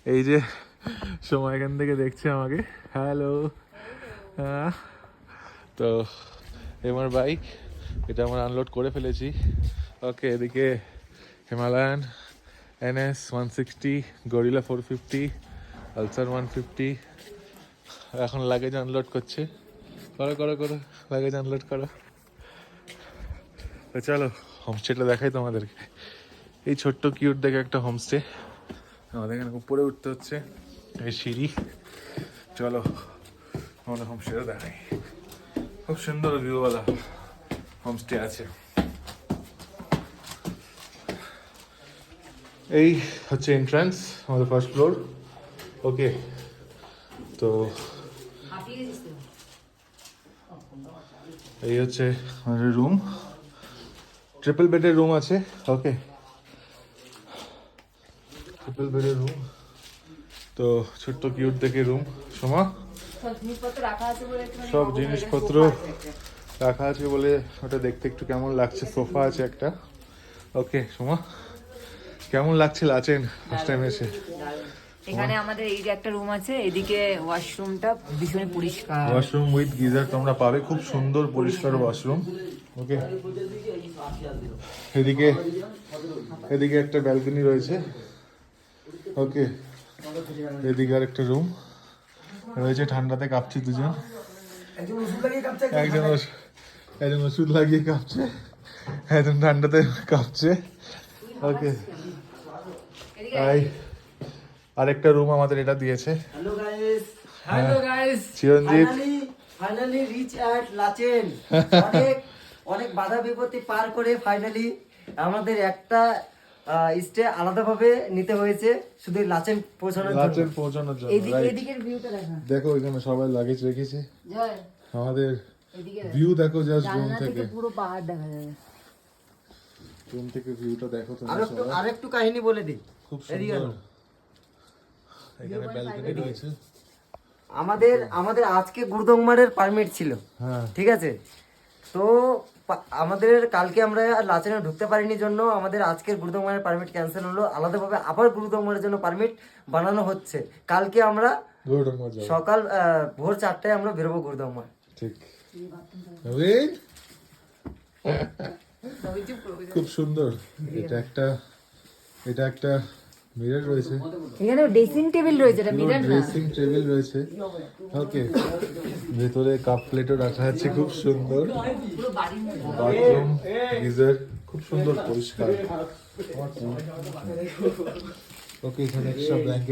এই যে সময় এখান থেকে দেখছে আমাকে, হ্যালো। তো আমার বাইক, এটা আমরা আনলোড করে ফেলেছি। ওকে, এদিকে হিমালয়ান NS 160, গরিলা 450, পালসার 150 এখন লাগেজ আনলোড করছে। করো করো করো, লাগেজ আনলোড করো। তো চলো হোমস্টেটা দেখাই তোমাদেরকে। এই ছোট্ট কিউট দেখে একটা হোমস্টে, আমাদের এখানে উপরে উঠতে হচ্ছে, এই সিঁড়ি। চলো আমাদের হোমস্টেটা দেখাই। খুব সুন্দর ভিউওয়ালা হোমস্টে আছে। এই হচ্ছে এন্ট্রান্স, আমাদের ফার্স্ট ফ্লোর। ওকে, তো এই হচ্ছে আমাদের রুম, ট্রিপল বেডের রুম আছে। ওকে, ট্রিপল বেডের রুম। তো ছোট্ট কিউট দেখে রুম। সোমা, সব জিনিসপত্র রাখা আছে বলে ওটা দেখতে একটু কেমন লাগছে। সোফা আছে একটা। ওকে সোমা, কেমন লাগছে লাচেন ফার্স্ট টাইম এসে? এখানে আমাদের এই যে একটা রুম আছে, এদিকে ওয়াশরুমটা ভীষণ পরিষ্কার। ওয়াশরুম উইথ গিজার তোমরা পাবে, খুব সুন্দর পরিষ্কার ওয়াশরুম। ওকে, এদিকে এদিকে একটা ব্যালকনি রয়েছে। ওকে, এদিকে আর একটা রুম রয়েছে। ঠান্ডাতে কাঁপছি দুজন, একজন ওষুধ লাগিয়ে কাঁপছে, একজন ঠান্ডাতে কাঁপছে। ওকে, আরেকটা রুম আমাদের এটা দিয়েছে। Hello guys, Chiranjit finally reach at Lachen. অনেক বাধা বিপত্তি পার করে ফাইনালি আমাদের একটা স্টে আলাদাভাবে নিতে হয়েছে শুধু লাচেন পৌঁছানোর জন্য। এদিকের ভিউটা দেখা, দেখো এখানে সবাই লাগেজ রেখেছে। জয় আমাদের এদিকে ভিউ দেখো, জাস্ট রুম জানলা থেকে, থেকে পুরো পাহাড় দেখা যাবে। রুম থেকে ভিউটা দেখো তোমরা সবাই। আরেকটু কাহিনী বলে দিই। খুব সুন্দর। এখানে ব্যালকনি রয়েছে। আমাদের আজকে গুরুদংমারের পারমিট ছিল, হ্যাঁ ঠিক আছে। তো আমাদের কালকে আমরা লাচেনে ঢুকতে পারিনি জন্য আমাদের আজকের গুরুদংমারের পারমিট ক্যান্সেল হলো। আলাদাভাবে আবার গুরুদংমারের জন্য পারমিট বানানো হচ্ছে। কালকে আমরা গৌরডঙ্গা যাবো। সকাল ভোর 4টায় আমরা বেরোবো গুরুদংমার। ঠিক, নবীন? খুব সুন্দর। এটা একটা মিরর রয়েছে, এখানে ড্রেসিং টেবিল রয়েছে, এটা মিরর না। ড্রেসিং টেবিল রয়েছে। ওকে, ভেতরে কাপ প্লেটও রাখা আছে, খুব সুন্দর। বাথরুম, গিজার, খুব সুন্দর পরিষ্কার। ওকে, এখানে এক্সট্রা ব্ল্যাঙ্কেট